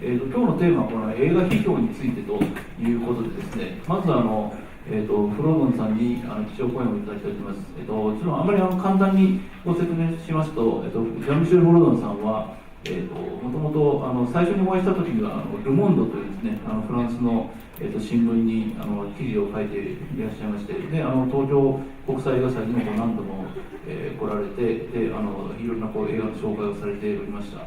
今日のテーマはこの映画批評についてということでですね、まずフロドンさんに基調講演をいただきたいと思います。ちょっとあまり簡単にご説明しますと、ジャン・ミシェル・フロドンさんは、もともと最初にお会いした時にはル・モンドというですね、フランスの、新聞に記事を書いていらっしゃいまして、で東京国際映画祭にも何度も、来られて、でいろんな映画の紹介をされておりました。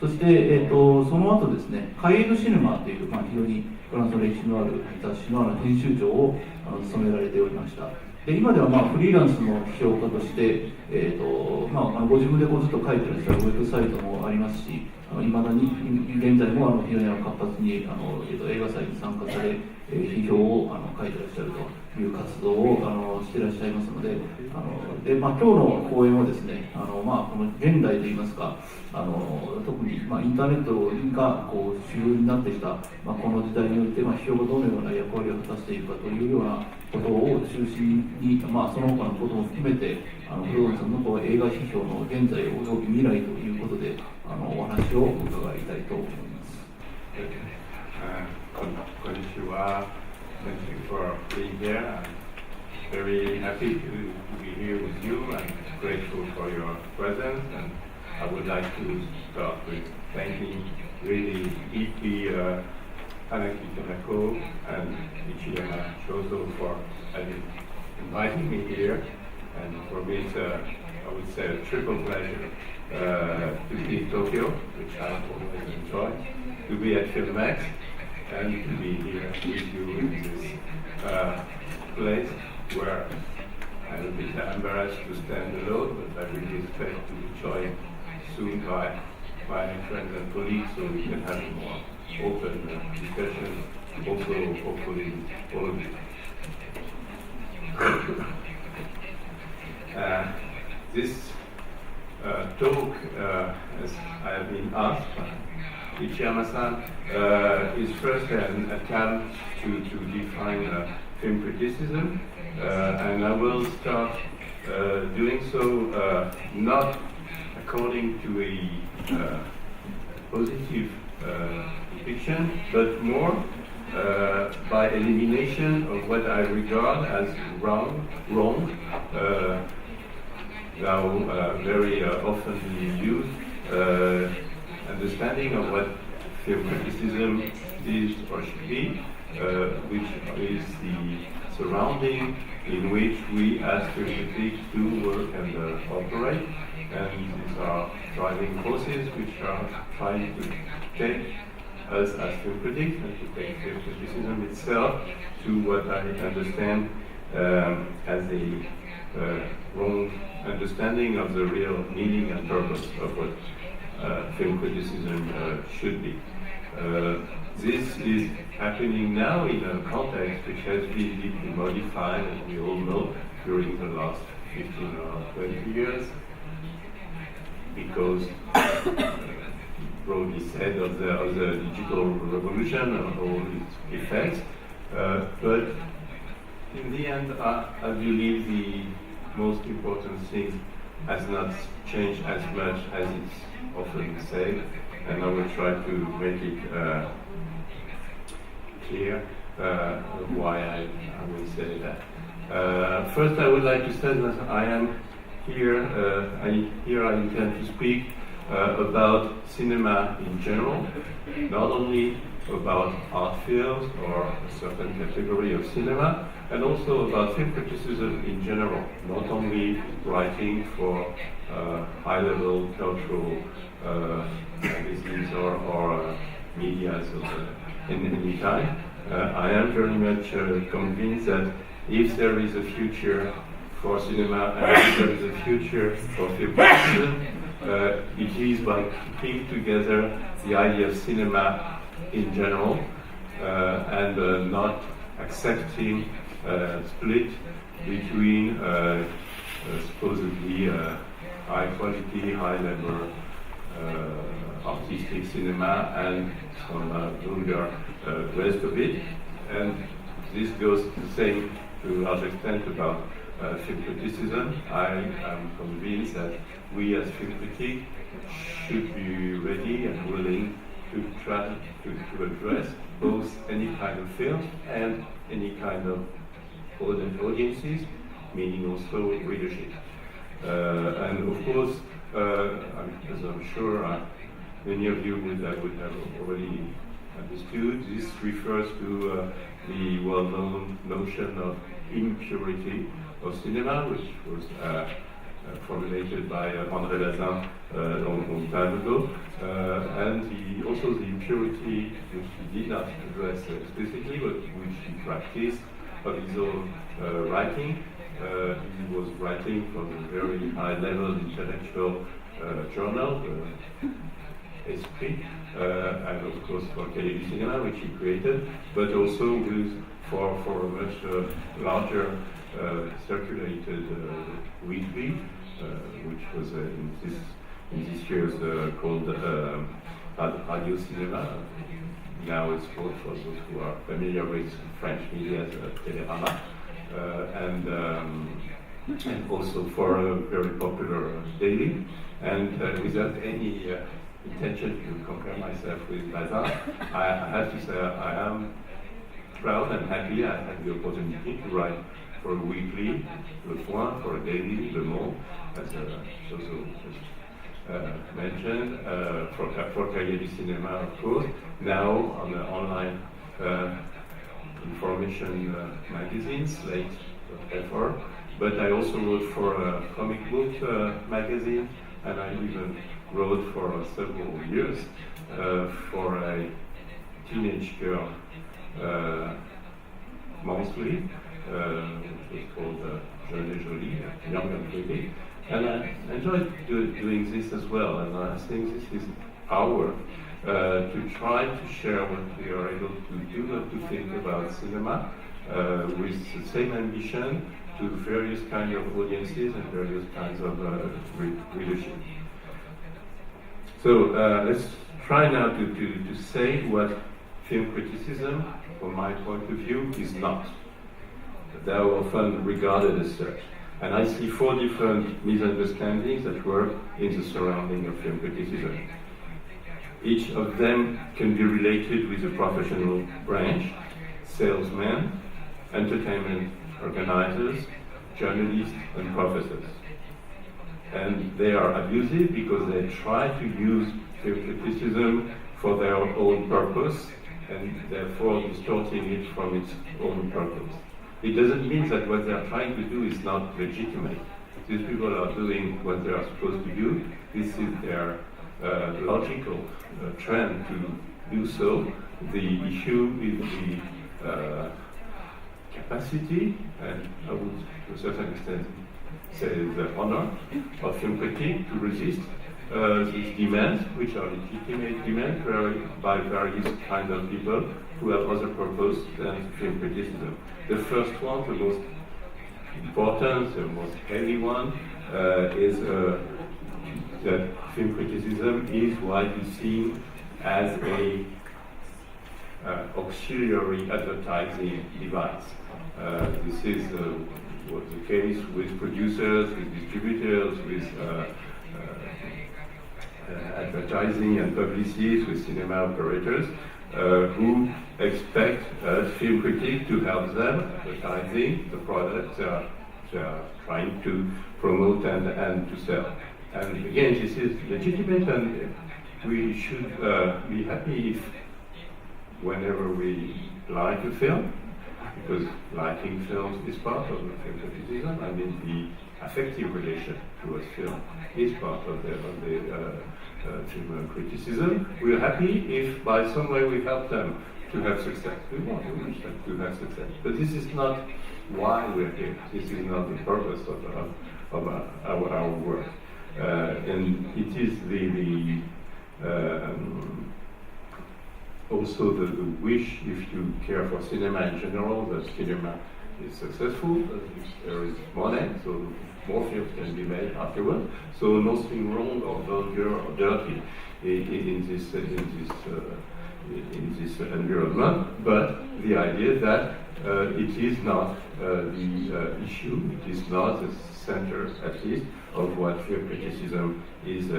そして、その後ですね、カイエド・シネマという、非常にフランスの歴史のある雑誌の編集長を務められておりました。で今ではフリーランスの批評家として、ご自分でずっと書いてらっしゃるウェブサイトもありますし、いまだに現在も非常に活発に映画祭に参加され、批評を書いてらっしゃるという活動をしていらっしゃいますので、今日の講演はですね、この現代といいますか、特にインターネットが主流になってきた、この時代において批評がどのような役割を果たしているかというようなことを中心に、その他のことも含めて、フロドンさんの映画批評の現在および未来ということで、お話を伺いたいと思います。こんにちは。Thank you for being here. I'm very happy to be here with you and grateful for your presence. And I would like to start with thanking really deeply Hanaki Tanako and Ichiyama Shoso for inviting me here. And for me, it's I would say a triple pleasure to be in Tokyo, which I always enjoy, to be at Filmex, and to be here with you in this place where I'm a bit embarrassed to stand alone, but I really expect to be joined soon by my friends and colleagues so we can have a more open discussion, also hopefully all of you. This talk, as I have been asked by Ichiyama-san, is first an attempt to define film criticism, and I will start doing so not according to a positive depiction, but more by elimination of what I regard as wrong, now very often used understanding of what film criticism is or should be, which is the surrounding in which we as film critics do work and operate, and these are driving forces which are trying to take us as film critics and to take film criticism itself to what I understand as a wrong understanding of the real meaning and purpose of what film criticism should be. This is happening now in a context which has been deeply modified, as we all know, during the last 15 or 20 years, because broadly said of the digital revolution and all its effects. But in the end, I believe the most important thing has not changed as much as it's often said, and I will try to make it clear why I will say that. First, I would like to say that I am here, I intend to speak about cinema in general, not only about art films or a certain category of cinema, and also about film criticism in general, not only writing for high-level cultural magazines or media in any kind. I am very much convinced that if there is a future for cinema and if there is a future for film criticism, it is by keeping together the idea of cinema in general and not accepting split between supposedly high quality, high level artistic cinema and some vulgar rest of it. And this goes the same to a large extent about film criticism. I am convinced that we as film critics should be ready and willing to try to address both any kind of film and any kind of audiences, meaning also readership. And of course, as I'm sure many of you would have already understood, this refers to the well-known notion of impurity of cinema, which was formulated by André Bazin a long time ago, and also the impurity which he did not address explicitly, but which he practiced of his own writing. He was writing from a very high-level intellectual journal, Esprit, and of course for Cahiers du Cinéma, which he created, but also for a much larger circulated weekly, which was in this year's called Radio Cinéma. Now it's called, for those who are familiar with French media, as Télérama, and also for a very popular daily. And without any intention to compare myself with Bazin, I have to say I am proud and happy I had the opportunity to write for a weekly, Le Point, for a daily, Le Monde, as also mentioned, for Cahiers du Cinéma, of course, now on the online information magazines, Slate.fr, but I also wrote for a comic book magazine, and I even wrote for several years for a teenage girl monthly, which was called Jeune et Jolie, Young and Pretty. And I enjoyed doing this as well, and I think this is our work, to try to share what we are able to do and to think about cinema with the same ambition to various kinds of audiences and various kinds of readership. So let's try now to say what film criticism, from my point of view, is not. They are often regarded as such. And I see four different misunderstandings that work in the surrounding of film criticism. Each of them can be related with a professional branch, salesmen, entertainment organizers, journalists, and professors. And they are abusive because they try to use film criticism for their own purpose and therefore distorting it from its own purpose. It doesn't mean that what they are trying to do is not legitimate. These people are doing what they are supposed to do. This is their logical trend to do so. The issue is the capacity, and I would to a certain extent say the honor of film critique to resist these demands, which are legitimate demands by various kinds of people who have other purpose than film criticism. The first one, the most important, the most heavy one, is that film criticism is widely seen as a auxiliary advertising device. This is was the case with producers, with distributors, with advertising and publicists, with cinema operators, who expect film critics to help them advertising the products they are trying to promote and to sell. And again, this is legitimate, and we should be happy if whenever we like a film, because liking films is part of the film criticism. I mean, the affective relation towards film is part of the film criticism. We're happy if by some way we help them to have success. We want them to have success. But this is not why we're here. This is not the purpose of our work. And it is also the wish, if you care for cinema in general, that cinema is successful, that there is money, so more films can be made afterwards. So nothing wrong or vulgar or dirty in this environment, but the idea that it is not the issue, it is not the center, at least, of what film criticism is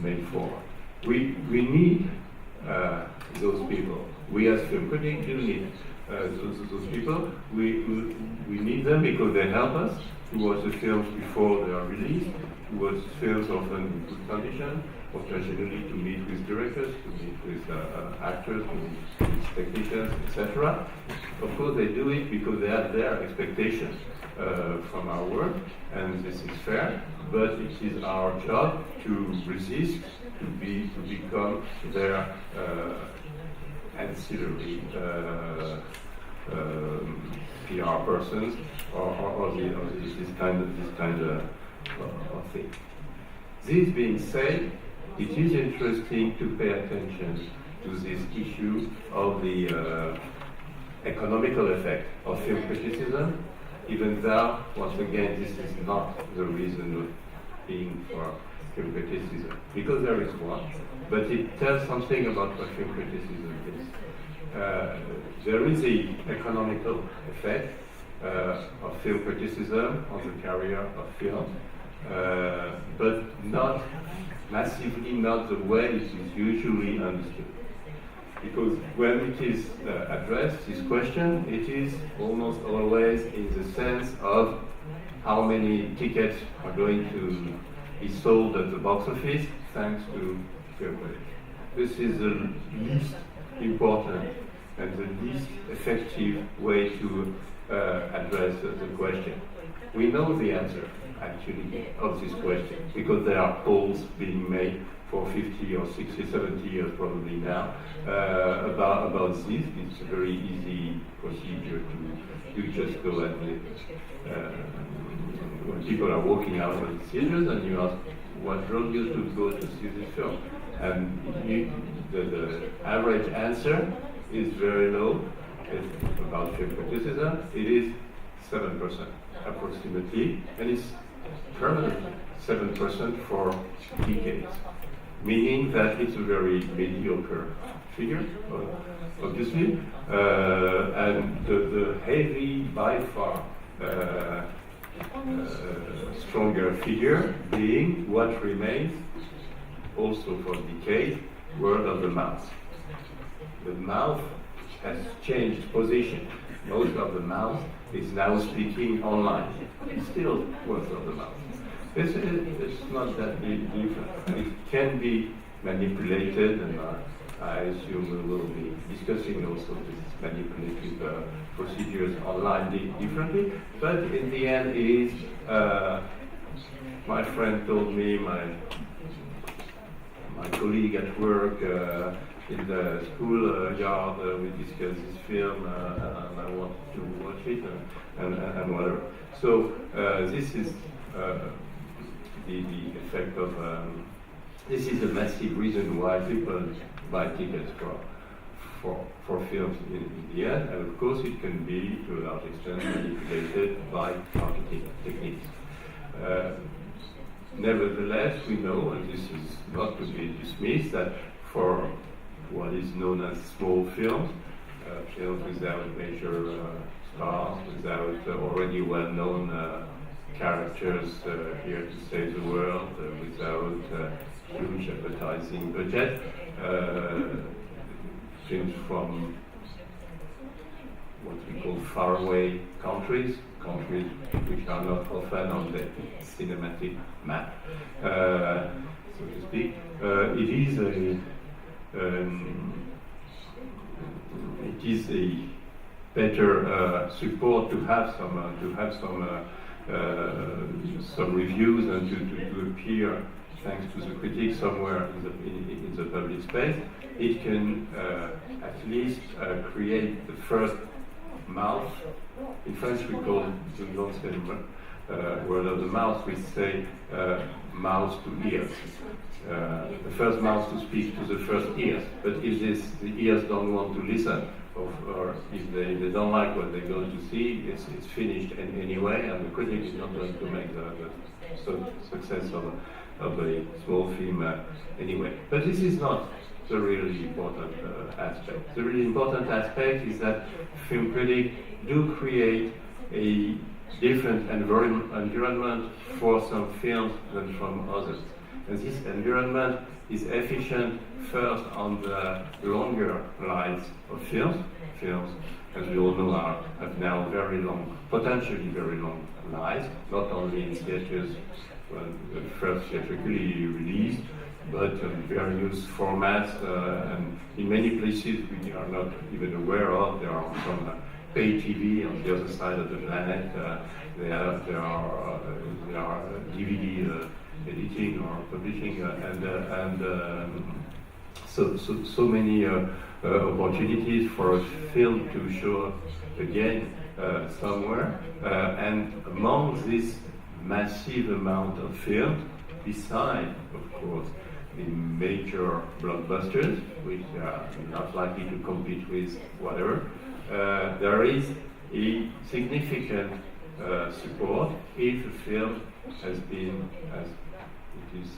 made for. We need those people. We as film critics do need those people. We need them because they help us to watch the films before they are released, to watch films often in good condition, occasionally to meet with directors, to meet with actors, to meet with technicians, etc. Of course, they do it because they have their expectations from our work, and this is fair. But it is our job to resist, to become their ancillary PR persons or this kind of thing. This being said, it is interesting to pay attention to this issue of the economical effect of film criticism, even though, once again, this is not the reason of being for film criticism, because there is one, but it tells something about what film criticism is. There is an economical effect of film criticism on the career of film, but not massively, not the way it is usually understood. Because when it is addressed, this question, it is almost always in the sense of how many tickets are going to be sold at the box office thanks to film critics. This is the least important and the least effective way to address the question. We know the answer, actually, of this question, because there are polls being made for 50 or 60, 70 years probably now about this. It's a very easy procedure to just go and when people are walking out of the theaters and you ask what drove you to go to see this film, and the average answer is very low. It's about film criticism. It is 7% approximately, and it's permanently 7% for decades, meaning that it's a very mediocre figure, obviously, and the heavy, by far, stronger figure being what remains also for decades, word of the mouth. The mouth has changed position. Most of the mouth is now speaking online. It's still word of the mouth. It's not that different. It can be manipulated, and I assume we will be discussing also these manipulative procedures online differently. But in the end, it is, my friend told me, my colleague at work, in the school yard, we discussed this film, and I wanted to watch it, and whatever. So this is the effect of, this is a massive reason why people buy tickets for films in the end, and of course it can be, to a large extent, manipulated by marketing techniques. Nevertheless, we know, and this is not to be dismissed, that for what is known as small films, films without major stars, without already well-known characters here to save the world, without huge advertising budget, films from what we call faraway countries which are not often on the cinematic map, so to speak. It is a better support to have some reviews and to appear, thanks to the critics, somewhere in the public space. It can at least create the first mouth. In French we call it word of the mouth. We say mouth to ears. The first mouth to speak to the first ears. But if the ears don't want to listen, or if they don't like what they go to see, it's finished anyway, and the critic is not going to make the success of a small film anyway. But this is not the really important aspect. The really important aspect is that film critics do create a different environment for some films than from others. And this environment is efficient first on the longer lives of films. Films, as we all know, have now very long, potentially very long lives, not only in theaters when first theatrically released, but in various formats, and in many places we are not even aware of. There are some pay TV on the other side of the planet. There are DVD editing or publishing, so many opportunities for a film to show up again somewhere. And among this massive amount of film, beside, of course, the major blockbusters, which are not likely to compete with whatever, there is a significant support if a film has been, as it is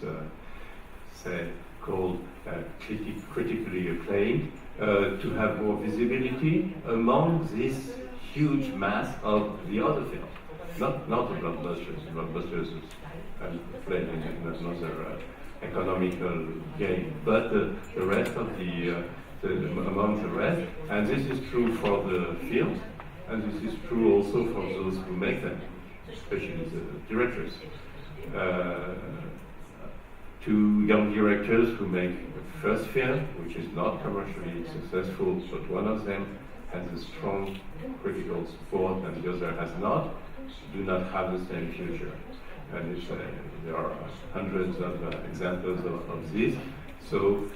called, critically acclaimed, to have more visibility among this huge mass of the other films. Not the blockbusters. The blockbusters have played in another economical game, but the rest of among the rest, and this is true for the films, and this is true also for those who make them, especially the directors. Two young directors who make the first film, which is not commercially successful, but one of them has a strong critical support and the other has not, do not have the same future. And there are hundreds of examples of this. So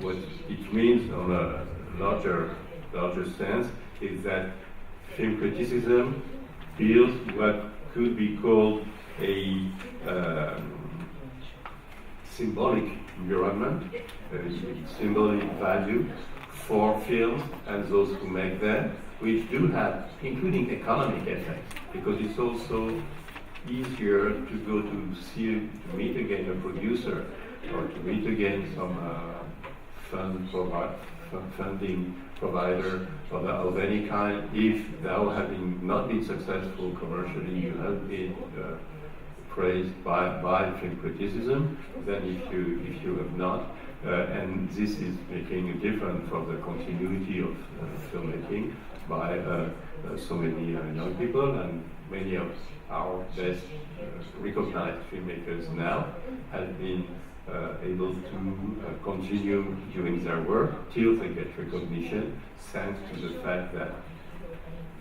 what it means on a larger sense is that film criticism builds what could be called a symbolic environment, symbolic value for films and those who make them, which do have, including economic effects, because it's also easier to go to meet again a producer or to meet again some funding provider of any kind if thou having not been successful commercially, you have been praised by film criticism than if you have not. And this is making a difference for the continuity of filmmaking by so many young people, and many of our best recognized filmmakers now have been able to continue doing their work till they get recognition, thanks to the fact that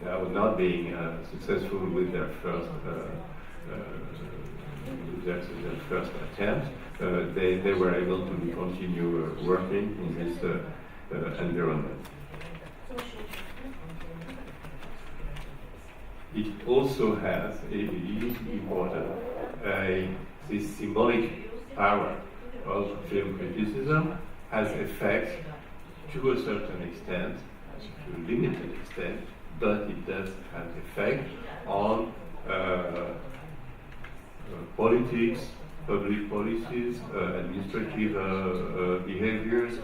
they are not being successful with their first attempt. They were able to continue working in this environment. It also has, it is important, this symbolic power of film criticism has effects to a certain extent, to a limited extent, but it does have effect on politics, public policies, administrative behaviors,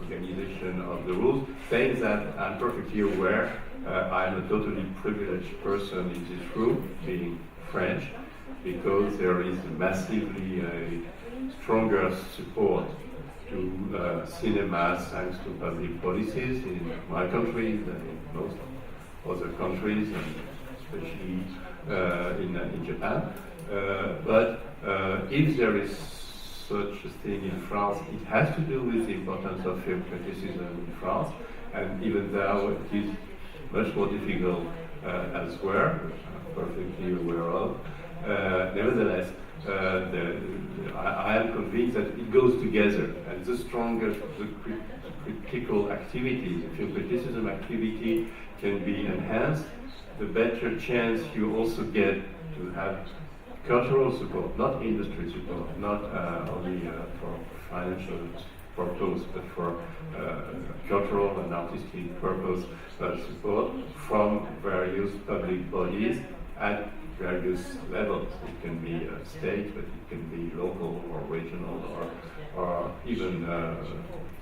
organization of the rules, things that I'm perfectly aware. I'm a totally privileged person in this room, being French, because there is massively stronger support to cinemas thanks to public policies in my country than in most other countries, and especially in Japan. But if there is such a thing in France, it has to do with the importance of film criticism in France, and even though it is much more difficult elsewhere, which I'm perfectly aware of, nevertheless, I am convinced that it goes together, and the stronger the critical activity, the film criticism activity can be enhanced, the better chance you also get to have cultural support, not industry support, not only for financial purpose, but for cultural and artistic purpose support from various public bodies at various levels. It can be state, but it can be local or regional or even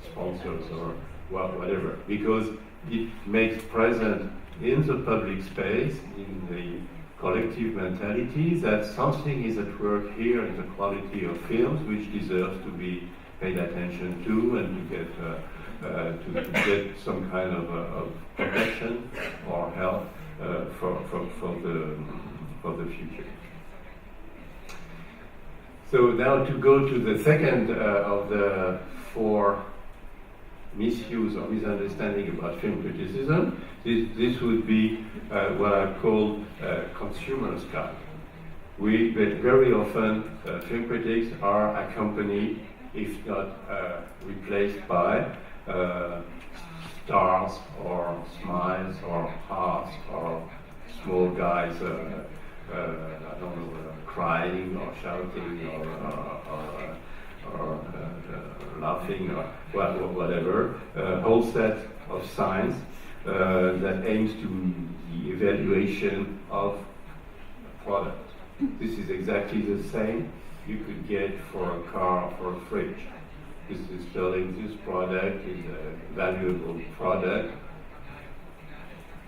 sponsors or whatever, because it makes present in the public space, in the collective mentality that something is at work here in the quality of films which deserves to be paid attention to and to get some kind of protection or help for the future. So now to go to the second of the four misuse or misunderstanding about film criticism, this would be what I call consumer's guide. Very often film critics are accompanied, if not replaced by stars or smiles or hearts or small guys, I don't know, crying or shouting or laughing or whatever, a whole set of signs that aims to the evaluation of a product. This is exactly the same you could get for a car or a fridge. This is telling this product is a valuable product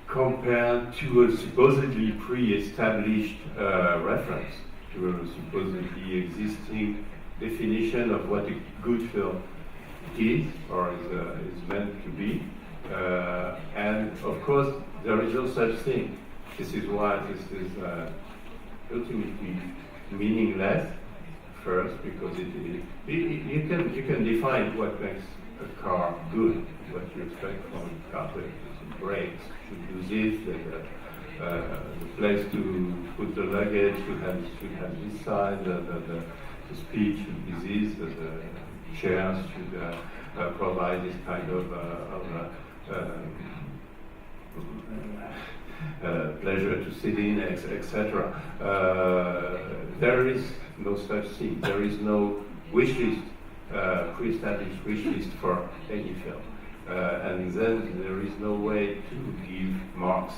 compared to a supposedly pre-established reference, to a supposedly existing definition of what a good film is or is meant to be. And of course, there is no such thing. This is why this is ultimately meaningless. First, because you can define what makes a car good, what you expect from a car. The brakes should do this, the place to put the luggage should have this side, the speed should be this, the chairs should provide this kind of pleasure to sit in, etc. There is no such thing. There is no wish list, pre-established wish list for any film. And then there is no way to give marks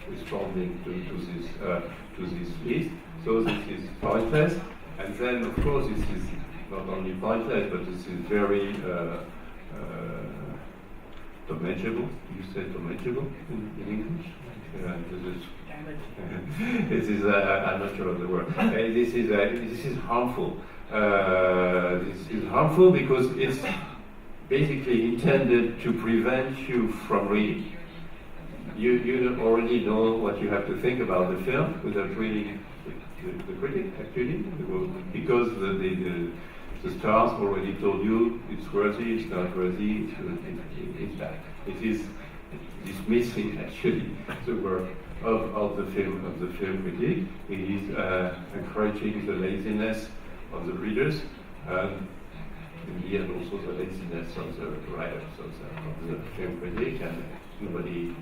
responding to this list. So this is pointless. And then, of course, this is not only pointless, but this is very damageable. You said damageable in English? This is I'm not sure of the word. This is harmful. This is harmful because it's basically intended to prevent you from reading. You already know what you have to think about the film without reading the critic, actually, because the stars already told you it's worthy, it's not worthy, it's bad. It is dismissing actually the work of the film critic. It is encouraging the laziness of the readers and in the end also the laziness of the writers of the film critic, and nobody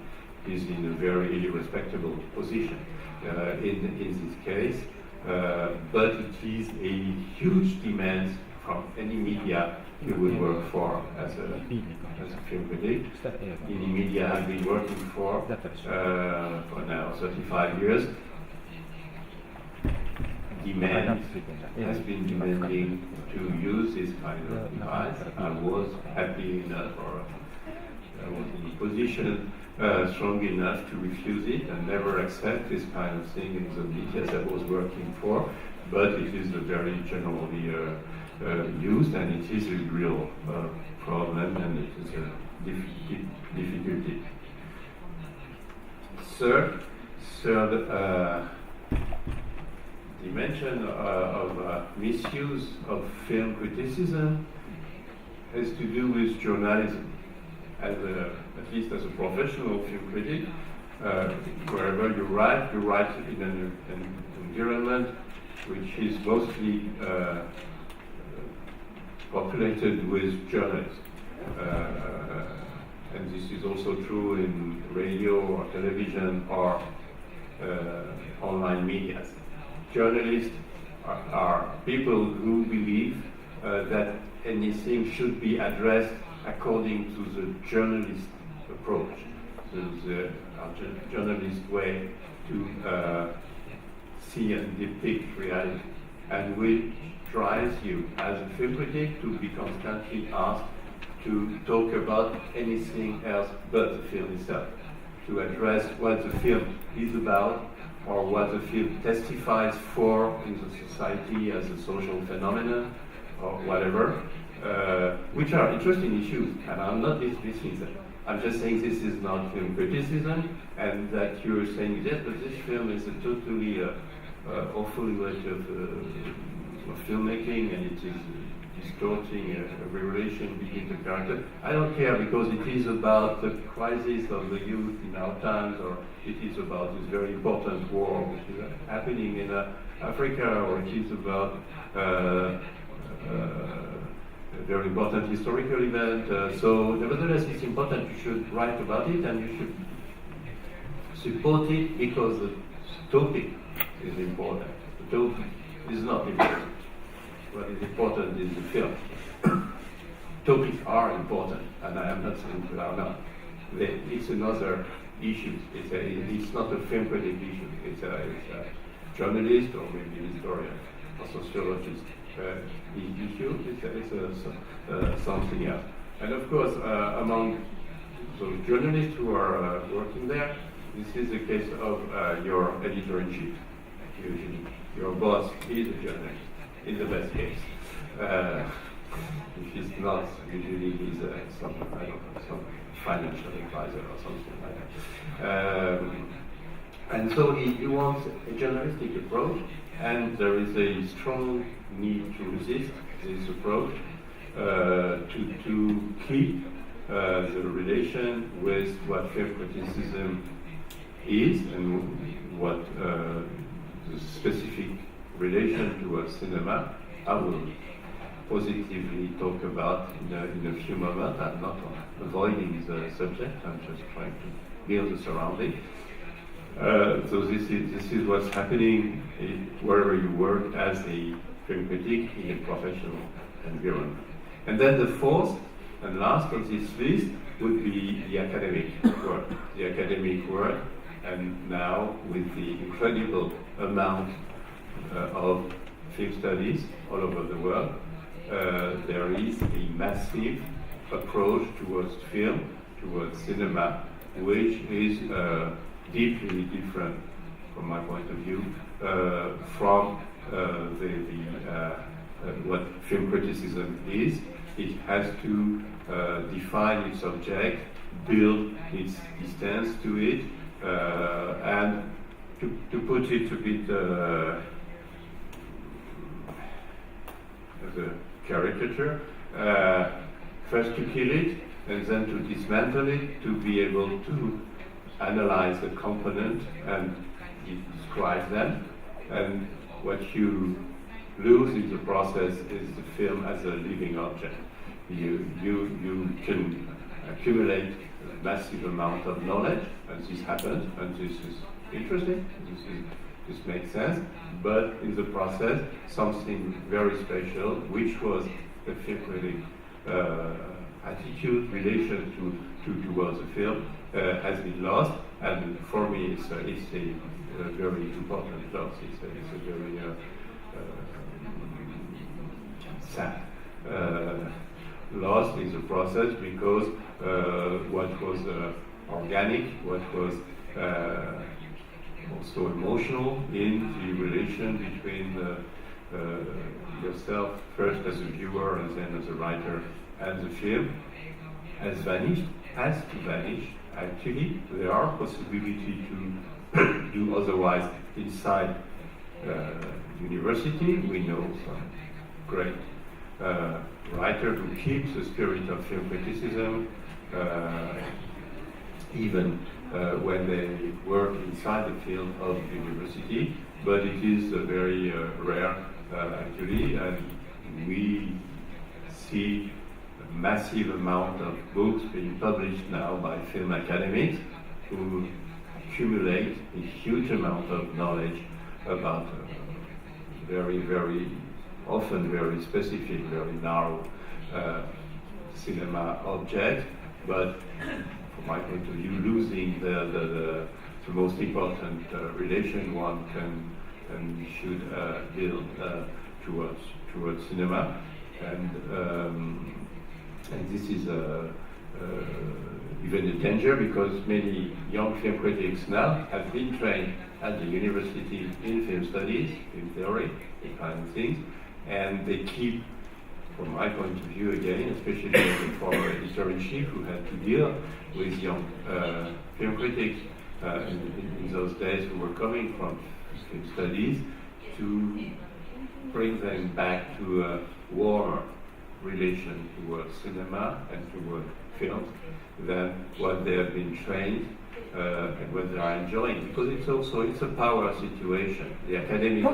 is in a very irrespectable position in this case. But it is a huge demand from any media you would work for as a film critic. Any media I've been working for now 35 years. Demand has been demanding to use this kind of device. I was happy enough, or I was in a position strong enough to refuse it and never accept this kind of thing in the media I was working for. But it is very generally used, and it is a real problem, and it is a difficulty. Third dimension of misuse of film criticism has to do with journalism. At least as a professional film critic, wherever you write in an environment which is mostly populated with journalists. And this is also true in radio or television or online media. Journalists are people who believe that anything should be addressed according to the journalist approach, the journalist way to see and depict reality, and which drives you as a film critic to be constantly asked to talk about anything else but the film itself, to address what the film is about or what the film testifies for in the society as a social phenomenon or whatever, which are interesting issues, and I'm not dismissing them. I'm just saying this is not film criticism, and that you're saying, yes, but this film is a totally awful way of filmmaking, and it is distorting every relation between the characters. I don't care, because it is about the crisis of the youth in our times, or it is about this very important war which is happening in Africa, or it is about a very important historical event. So nevertheless, it's important. You should write about it, and you should support it, because the topic is important. The topic is not important. What is important is the film. Topics are important, and I am not saying they are not. It's another issue. It's not a film critic issue. It's a journalist, or maybe historian or sociologist issue. It's something else. And of course, among those journalists who are working there, this is the case of your editor-in-chief. Usually, your boss is a journalist, in the best case. If he's not, usually he's some financial advisor or something like that. And so he wants a journalistic approach, and there is a strong need to resist this approach, to keep the relation with what film criticism is, and what the specific relation to a cinema. I will positively talk about in a few moments. I'm not avoiding the subject, I'm just trying to build the surrounding. So this is what's happening wherever you work as a film critic in a professional environment. And then the fourth and last on this list would be the academic work. The academic work, and now with the incredible amount of film studies all over the world, there is a massive approach towards film, towards cinema, which is deeply different, from my point of view, from what film criticism is. It has to define its subject, build its distance to it, and to put it a bit as a caricature, first to kill it, and then to dismantle it, to be able to analyze the component and describe them. And what you lose in the process is the film as a living object. You can accumulate a massive amount of knowledge, and this happens, and this is interesting, this makes sense, but in the process, something very special, which was the film critic attitude, relation towards the film, has been lost, and for me it's a very important loss. It's a very sad loss in the process, because what was organic, what was also emotional in the relation between yourself first as a viewer and then as a writer and the film, has to vanish. Actually, there are possibilities to do otherwise inside university. We know some great writer who keeps the spirit of film criticism, even when they work inside the field of university, but it is very rare actually, and we see a massive amount of books being published now by film academics who accumulate a huge amount of knowledge about very, very often very specific, very narrow cinema object, but from my point of view, losing the most important relation one can and should build towards cinema, and this is even a danger, because many young film critics now have been trained at the university in film studies, film theory, these kind of things, and they keep, from my point of view again, especially as a former editor-in-chief who had to deal with young film critics in those days who were coming from film studies, to bring them back to a warmer relation toward cinema and toward films than what they have been trained and what they are enjoying. Because it's a power situation. The academic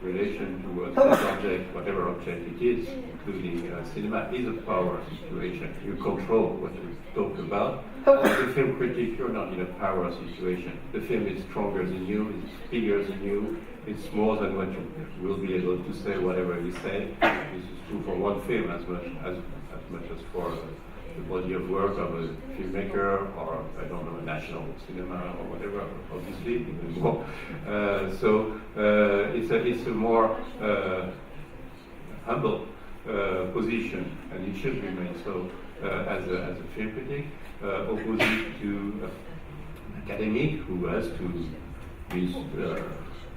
relation towards that object, whatever object it is, including cinema, is a power situation. You control what you talk about. As a film critic, you're not in a power situation. The film is stronger than you, it's bigger than you, it's more than what you will be able to say, whatever you say. This is true for one film as much as for the body of work of a filmmaker, or I don't know, a national cinema or whatever, obviously, even more. It's a more humble position, and it should remain so as a film critic, opposite to an academic who has to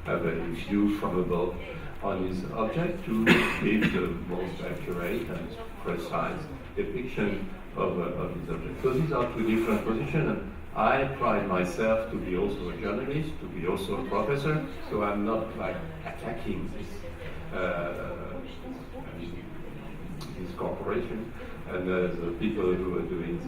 have a view from above on his object to give the most accurate and precise depiction of his object. So these are two different positions, and I pride myself to be also a journalist, to be also a professor, so I'm not like attacking this corporation and the people who are doing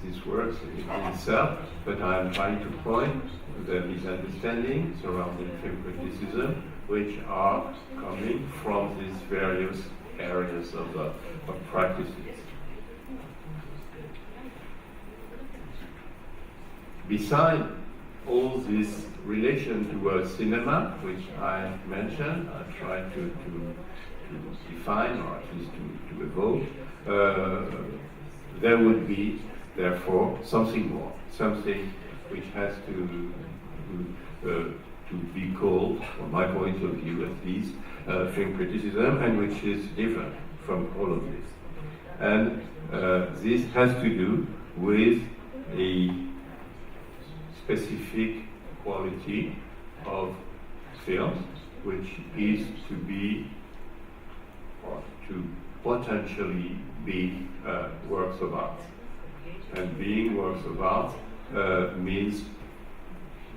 these works in itself, but I'm trying to point the misunderstandings surrounding film criticism, which are coming from these various areas of practices. Beside all this relation towards cinema, which I mentioned, I tried to define, or at least to evoke, there would be, therefore, something more, something which has to be called, from my point of view at least, film criticism, and which is different from all of this. And this has to do with a specific quality of films, which is to be, or to potentially be, works of art. And being works of art means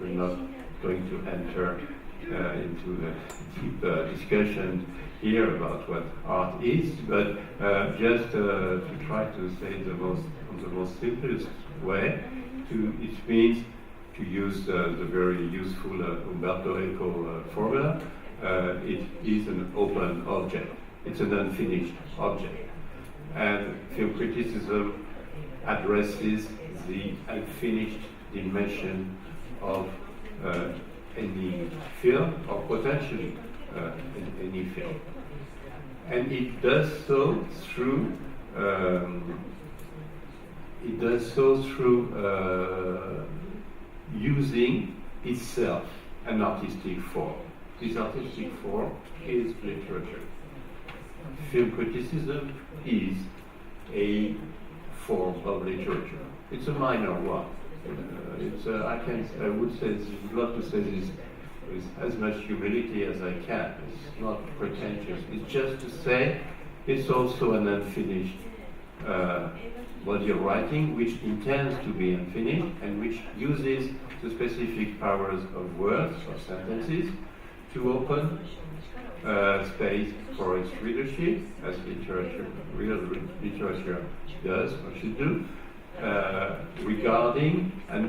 we're not going to enter into the deep discussion here about what art is, but just to try to say on the most simplest way, it means, to use the very useful Umberto Eco formula, it is an open object. It's an unfinished object. And film criticism addresses the unfinished dimension of any film, or potentially any film. And it does so through using itself an artistic form. This artistic form is literature. Film criticism is a form of literature. It's a minor one. I would say, I'd love to say this with as much humility as I can. It's not pretentious. It's just to say it's also an unfinished body of writing, which intends to be unfinished and which uses the specific powers of words or sentences to open space for its readership, as real literature does or should do, regarding a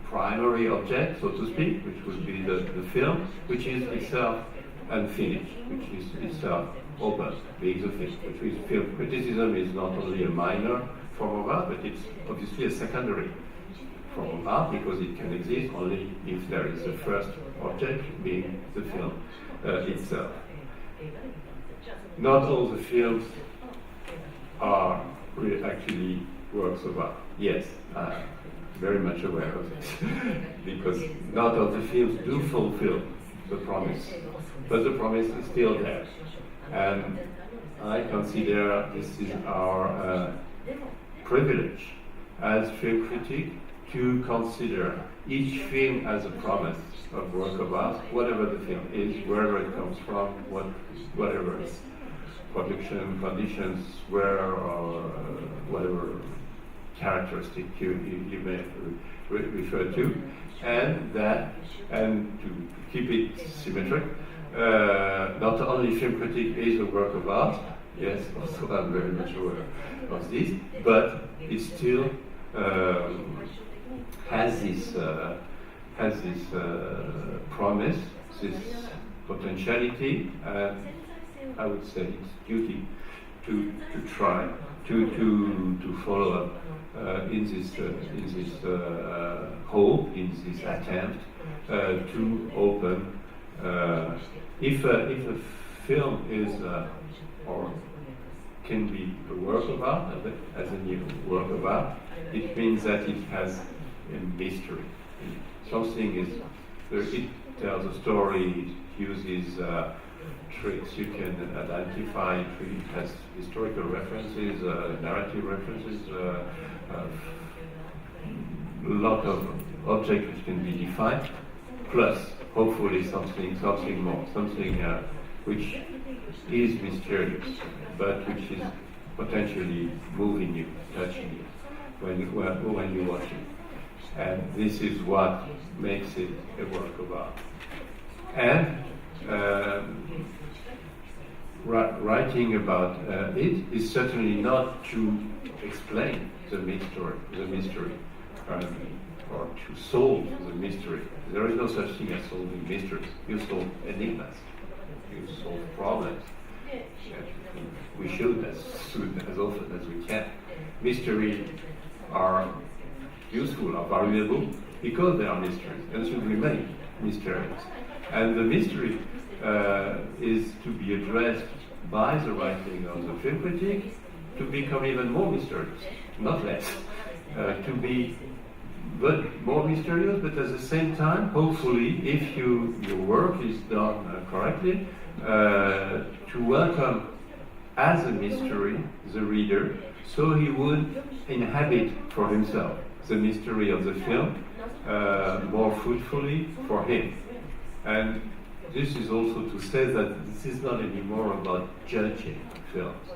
primary object, so to speak, which would be the film, which is itself unfinished, which is itself open, being the film. Which is, film criticism is not only a minor form of art, but it's obviously a secondary form of art, because it can exist only if there is a first object, being the film itself. Not all the films are actually works of art. Yes, I'm very much aware of this, because not all the films do fulfill the promise, but the promise is still there. And I consider this is our privilege as film critic to consider each film as a promise of work of art, whatever the film is, wherever it comes from, whatever its production conditions were, or whatever characteristic you may refer to, and to keep it symmetric. Not only film critique is a work of art, yes, also I'm very much aware of this, but it still has this promise, this potentiality, and I would say it's duty to try to follow up in this hope, in this attempt to open. If a film is or can be a work of art, as a new work of art, it means that it has a mystery. Something is, it tells a story, it uses tricks you can identify, it has historical references, narrative references, a lot of objects which can be defined, plus hopefully something more, something which is mysterious, but which is potentially moving you, touching you when you watch it. And this is what makes it a work of art. And writing about it is certainly not to explain the mystery, or to solve the mystery. There is no such thing as solving mysteries. You solve enigmas. You solve problems. We should as soon as often as we can. Mysteries are useful, are valuable, because they are mysteries and should remain mysterious. And the mystery is to be addressed by the writing of the film critic to become even more mysterious, not less, to be but more mysterious, but at the same time, hopefully, if your work is done correctly, to welcome as a mystery the reader, so he would inhabit for himself the mystery of the film more fruitfully for him. And this is also to say that this is not anymore about judging films.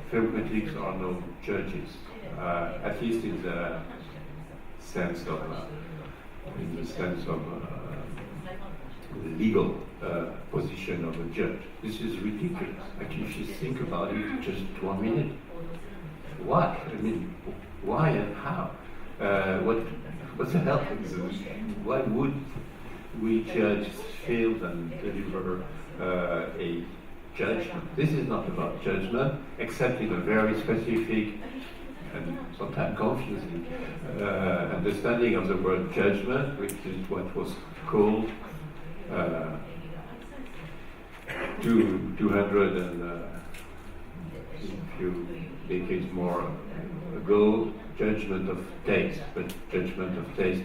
Film critics are no judges, at least in the sense of the legal position of a judge. This is ridiculous. Actually, if you think about it, just 1 minute. Why? I mean, why and how? What the hell? Why would we judge films and deliver a judgment? This is not about judgment, except in a very specific and sometimes confusing understanding of the word judgment, which is what was called 200 and a few decades more ago, judgment of taste. But judgment of taste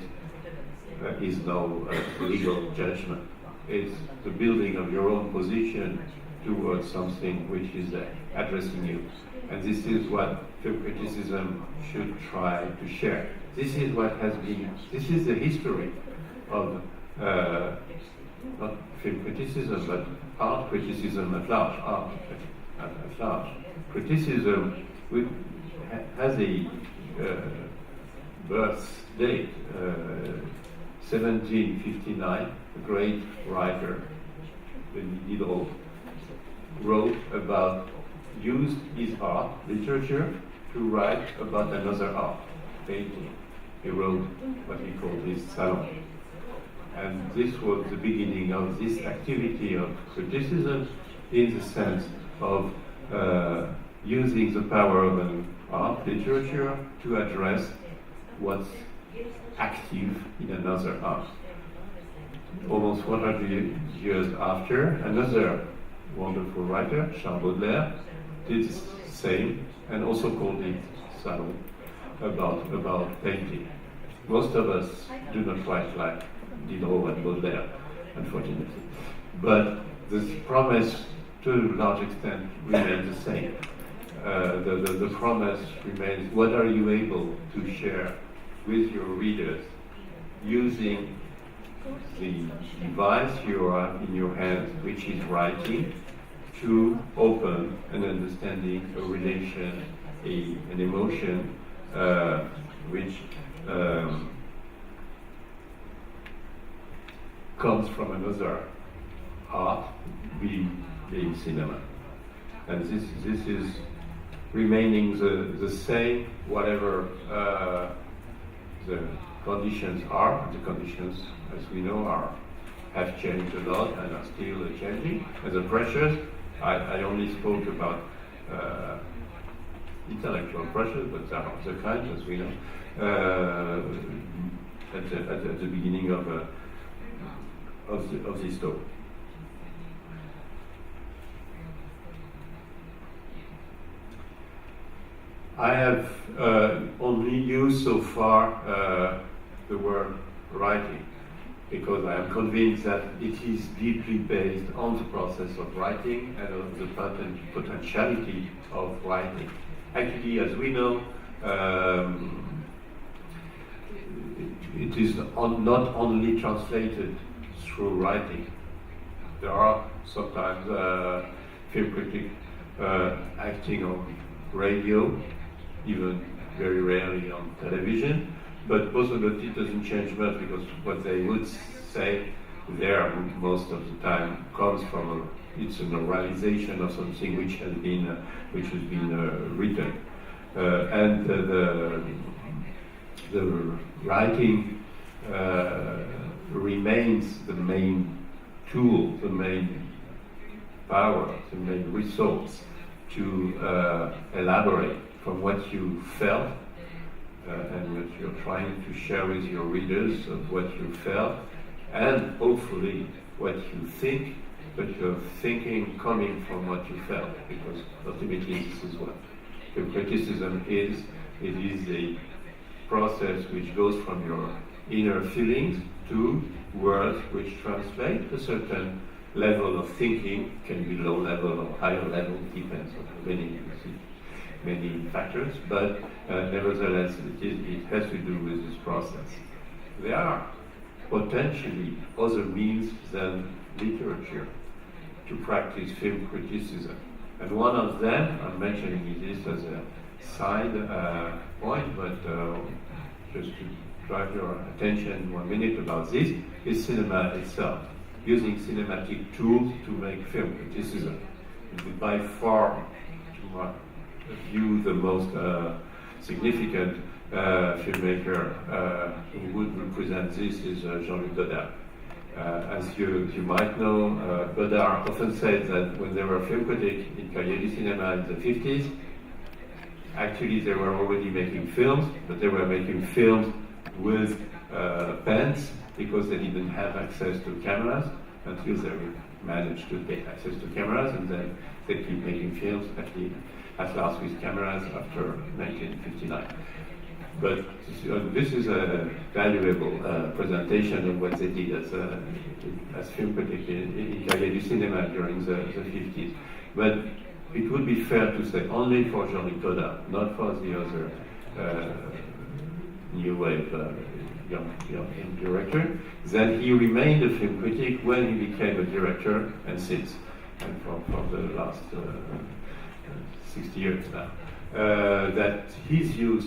is no legal judgment. It's the building of your own position towards something which is addressing you. And this is what film criticism should try to share. This is what has been, this is the history of not film criticism, but art criticism at large, art at large. Criticism has a birth date, 1759. A great writer, Diderot, wrote about, used his art, literature, to write about another art, painting. He wrote what he called his salon. And this was the beginning of this activity of criticism in the sense of using the power of an art, literature, to address what's active in another art. Almost 100 years after, another wonderful writer, Charles Baudelaire, did the same and also called it salon, about painting. Most of us do not write like Diderot and Baudelaire, unfortunately. But this promise, to a large extent, remains the same. The promise remains, what are you able to share with your readers using the device you have in your hands, which is writing, to open an understanding, a relation, an emotion, which comes from another art, being cinema. And this is remaining the same, whatever the conditions are. The conditions, as we know, have changed a lot and are still changing. And the pressures, I only spoke about intellectual pressures, but there are other kinds, as we know, at the beginning of this talk. I have only used so far the word writing, because I am convinced that it is deeply based on the process of writing and on the potentiality of writing. Actually, as we know, it is not only translated through writing. There are sometimes film critics acting on radio, even very rarely on television, but most of it doesn't change much, because what they would say there most of the time comes from it's a normalization of something which has been written, and the writing remains the main tool, the main power, the main resource to elaborate from what you felt and what you're trying to share with your readers of what you felt, and hopefully what you think, but you're thinking coming from what you felt, because ultimately this is what the criticism is. It is a process which goes from your inner feelings to words which translate a certain level of thinking, can be low level or higher level, depends on many factors, but nevertheless it has to do with this process. There are potentially other means than literature to practice film criticism, and one of them, I'm mentioning this as a side point, but just to drive your attention 1 minute about this, is cinema itself, using cinematic tools to make film criticism. By far, to my view, the most significant filmmaker who would represent this is Jean-Luc Godard. As you might know, Godard often said that when they were film critics in Cahiers du Cinéma in the 50s, actually they were already making films, but they were making films with pens, because they didn't have access to cameras until they managed to get access to cameras, and then they keep making films at last with cameras after 1959. But this is a valuable presentation of what they did as film critics in Cahiers du Cinéma during the 50s. But it would be fair to say only for Jean-Luc Godard, not for the other new wave young director. Then he remained a film critic when he became a director, and since, and for the last 60 years now, that his use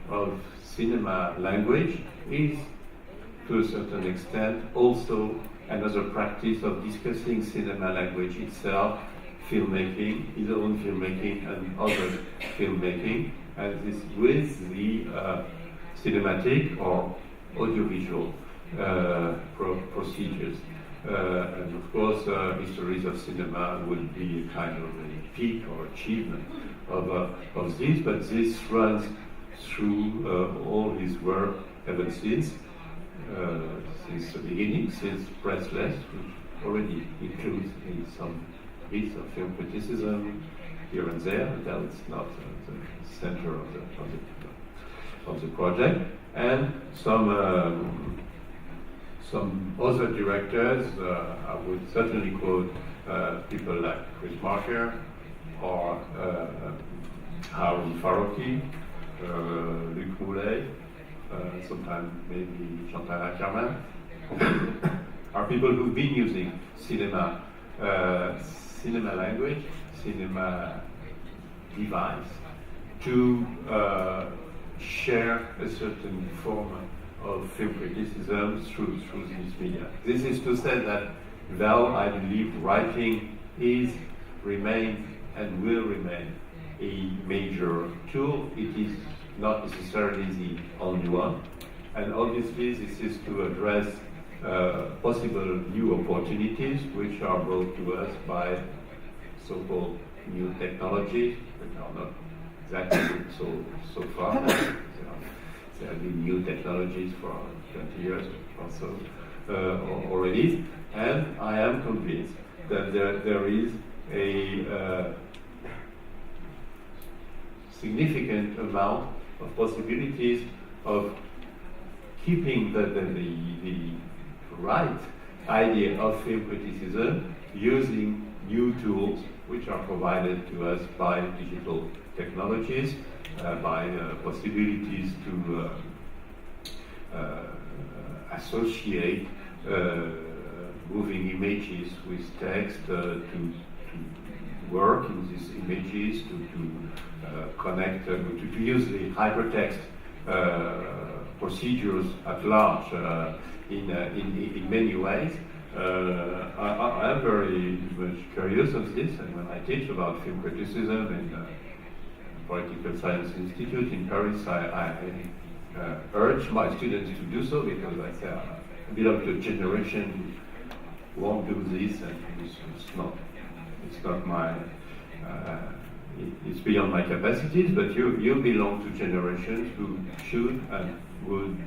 of cinema language is, to a certain extent, also another practice of discussing cinema language itself, filmmaking, his own filmmaking and other filmmaking, and this with the cinematic or audiovisual procedures. And of course, histories of cinema would be a kind of a peak or achievement of this, but this runs through all his work ever since the beginning, since Pressless, which already includes some bits of film criticism here and there, but it's not the center of the project, and some other directors. I would certainly quote people like Chris Marker or Harun Farocki, Luc Moulet, sometimes maybe Chantal Ackerman, are people who've been using cinema language, cinema device to share a certain form of film criticism through this media. This is to say that though I believe writing remains and will remain a major tool, it is not necessarily the only one. And obviously this is to address possible new opportunities which are brought to us by so-called new technologies, which are not exactly so far. There have been new technologies for 20 years or so already, and I am convinced that there is a significant amount of possibilities of keeping the right idea of film criticism using new tools which are provided to us by digital technologies, by possibilities to associate moving images with text, to work in these images, to connect, to use the hypertext procedures at large in many ways. I am very much curious of this, and when I teach about film criticism in Political Science Institute in Paris, I urge my students to do so, because I say I belong to a generation who won't do this, and it's not my, it's beyond my capacities, but you belong to generations who should and would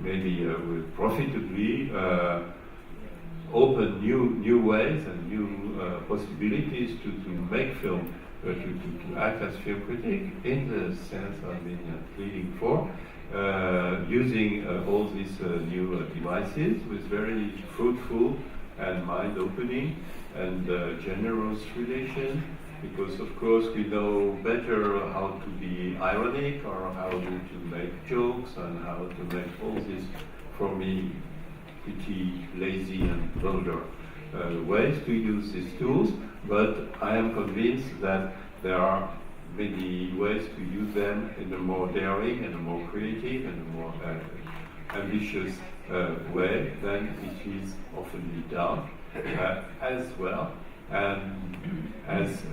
maybe would profitably open new ways and new possibilities to make film, to act as film critic in the sense I've been pleading for, using all these new devices with very fruitful and mind-opening and generous relation, because of course we know better how to be ironic or how to make jokes and how to make all these, for me, pretty lazy and vulgar ways to use these tools, but I am convinced that there are many ways to use them in a more daring and a more creative and a more ambitious way than it is often done as well. And as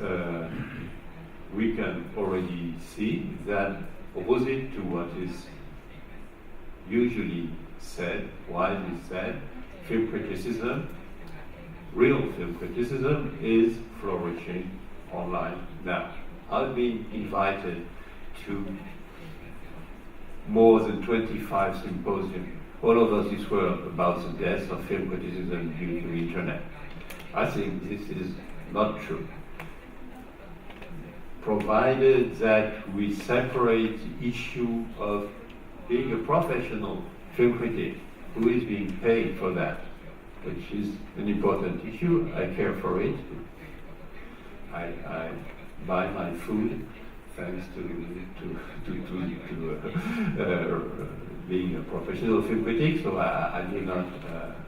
we can already see, that opposite to what is usually said, widely said, film criticism, real film criticism, is flourishing online now. I've been invited to more than 25 symposiums all over this world about the death of film criticism due to the internet. I think this is not true. Provided that we separate the issue of being a professional film critic who is being paid for that, which is an important issue. I care for it. I buy my food thanks to being a professional film critic, so I do not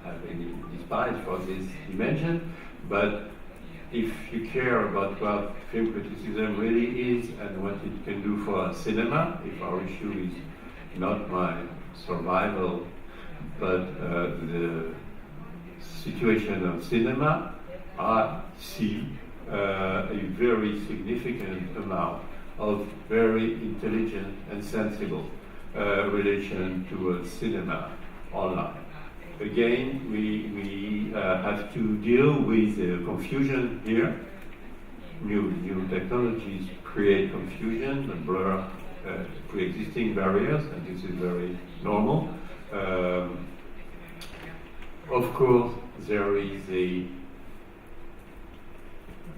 have any despise for this dimension. But if you care about what film criticism really is and what it can do for cinema, if our issue is not my survival, but the situation of cinema, I see a very significant amount of very intelligent and sensible relation to cinema online. Again, we have to deal with confusion here. New technologies create confusion and blur pre-existing barriers, and this is very normal. Of course, there is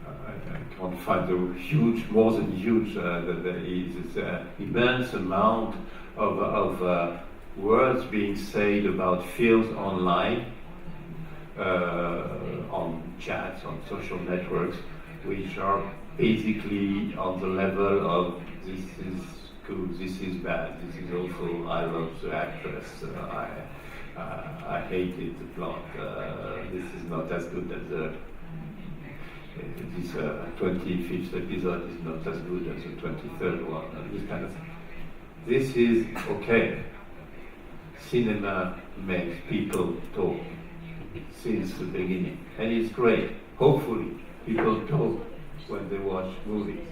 I can't find the huge, more than huge, there is this immense amount of words being said about films online, on chats, on social networks, which are basically on the level of this is this is bad, this is also, I love the actress, I hated the plot, this is not as good as this 25th episode is not as good as the 23rd one, and this kind of thing. This is okay. Cinema makes people talk since the beginning, and it's great. Hopefully, people talk when they watch movies,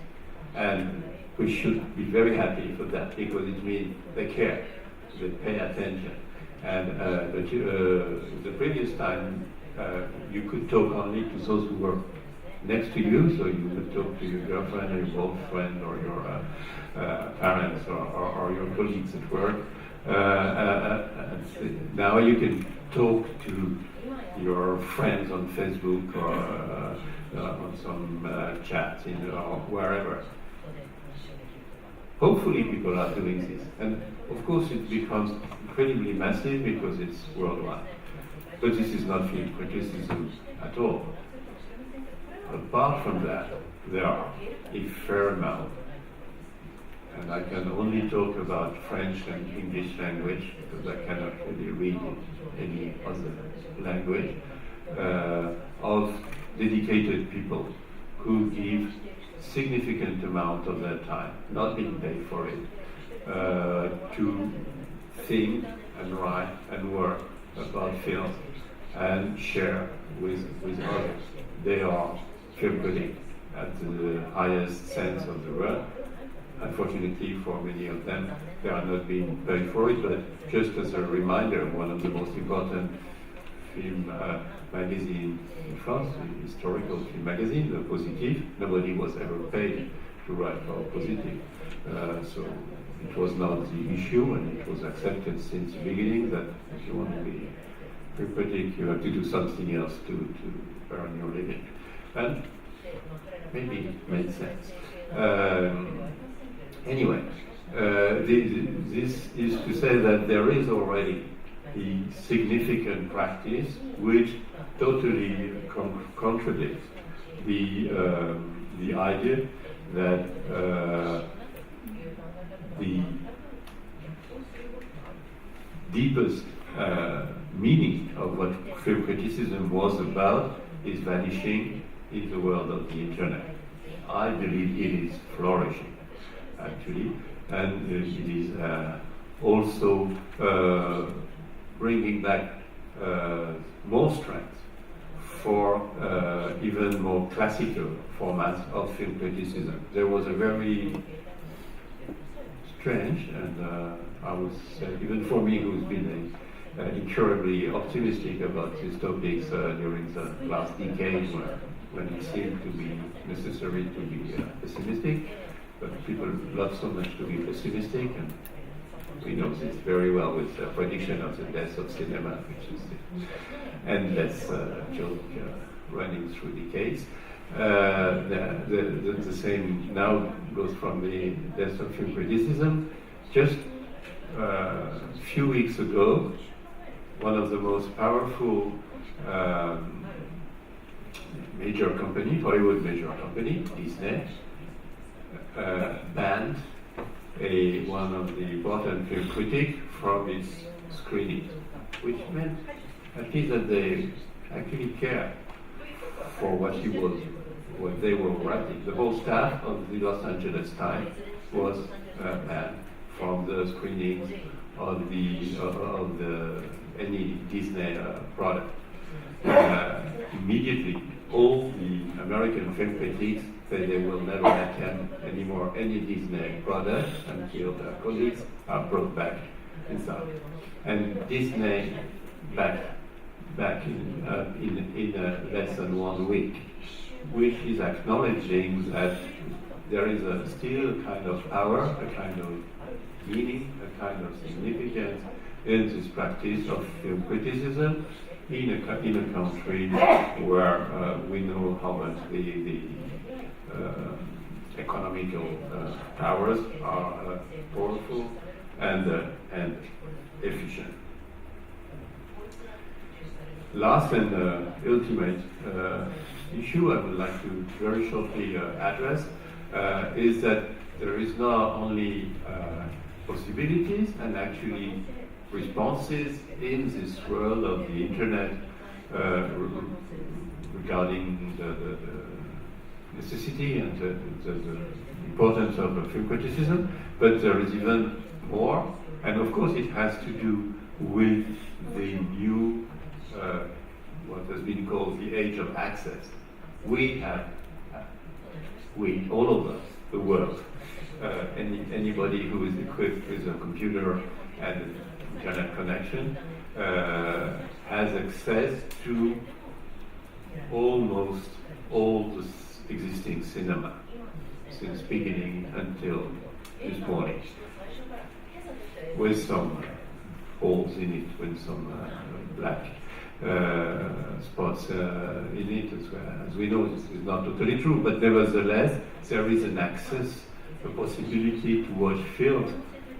and we should be very happy for that because it means they care, they pay attention. And the previous time, you could talk only to those who were next to you, so you would talk to your girlfriend or your boyfriend or your parents or your colleagues at work. Now you can talk to your friends on Facebook or on some chats or wherever. Hopefully people are doing this. And of course it becomes incredibly massive because it's worldwide. But this is not film criticism at all. Apart from that, there are a fair amount, and I can only talk about French and English language because I cannot really read any other language, of dedicated people who give significant amount of their time, not being paid for it, to think and write and work about film and share with others. They are film critics at the highest sense of the word. Unfortunately, for many of them, they are not being paid for it, but just as a reminder, one of the most important film magazine in France, the historical film magazine, the Positif, nobody was ever paid to write for Positif. So it was not the issue, and it was accepted since the beginning that if you want to be a critic, you have to do something else to earn your living. And maybe it made sense. Anyway, this is to say that there is already a significant practice which totally contradicts the idea that the deepest meaning of what film criticism was about is vanishing in the world of the internet. I believe it is flourishing, actually, and it is also bringing back more strength for even more classical formats of film criticism. There was a very strange, and I would say, even for me who's been incurably optimistic about these topics during the last decade, when it seemed to be necessary to be pessimistic, but people love so much to be pessimistic, and we know this very well with the prediction of the death of cinema, which is the endless joke running through decades. The same now goes from the death of film criticism. Just a few weeks ago, one of the most powerful major company, Hollywood major company, Disney, banned one of the important film critics from its screening, which meant at least that they actually cared for what they were writing. The whole staff of the Los Angeles Times was banned from the screenings of any Disney product. Immediately, all the American film critics said they will never attend anymore any Disney product until their colleagues are brought back inside. And Disney back in less than 1 week, which is acknowledging that there is still a kind of power, a kind of meaning, a kind of significance in this practice of film criticism in a country where we know how much the economical powers are powerful and efficient. Last and ultimate issue I would like to very shortly address is that there is not only possibilities and actually responses in this world of the internet regarding the necessity and the importance of film criticism, but there is even more, and of course it has to do with the new, what has been called the age of access. We, all of us, the world, anybody who is equipped with a computer and an internet connection has access to almost all the existing cinema since beginning until this morning, with some holes in it, with some black spots in it as well. As we know, this is not totally true, but nevertheless, there is an access, a possibility to watch films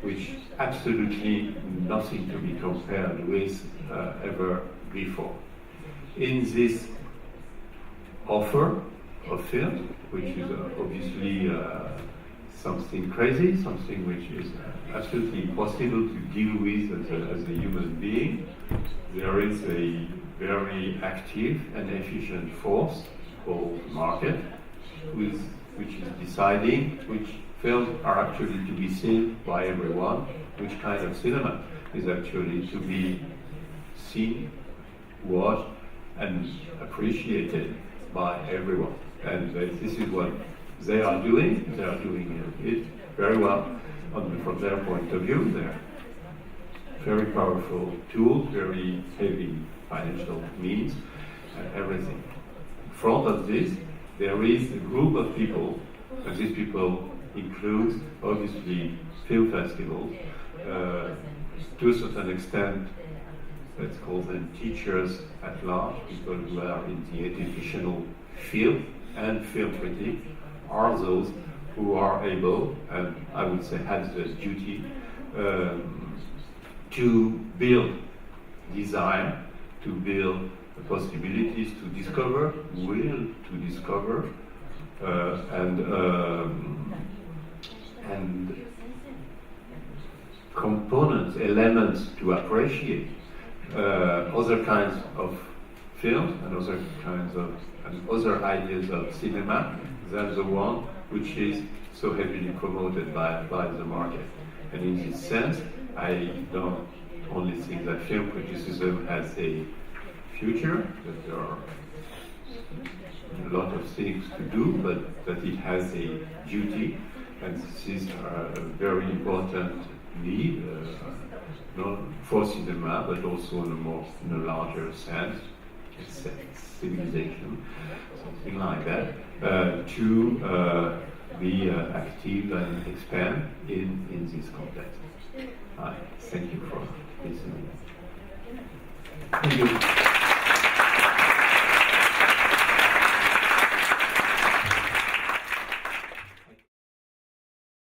which absolutely nothing to be compared with ever before. In this offer of film, which is obviously something crazy, something which is absolutely impossible to deal with as a human being, there is a very active and efficient force called market, which is deciding which films are actually to be seen by everyone, which kind of cinema is actually to be seen, watched, and appreciated by everyone. And this is what they are doing. They are doing it very well from their point of view. They're very powerful tools, very heavy financial means, everything. In front of this, there is a group of people, and these people include, obviously, film festivals, to a certain extent, let's call them teachers at large, people who are in the educational field, and film critics are those who are able, and I would say had the duty, to build desire, to build the possibilities to discover, will to discover, and components, elements to appreciate other kinds of films and other kinds of and other ideas of cinema than the one which is so heavily promoted by the market. And in this sense, I don't only think that film criticism has a future, that there are a lot of things to do, but that it has a duty, and this is a very important need, not for cinema, but also in a larger sense, civilization, something like that, to be active and expand in this context. Thank you for listening. Thank you.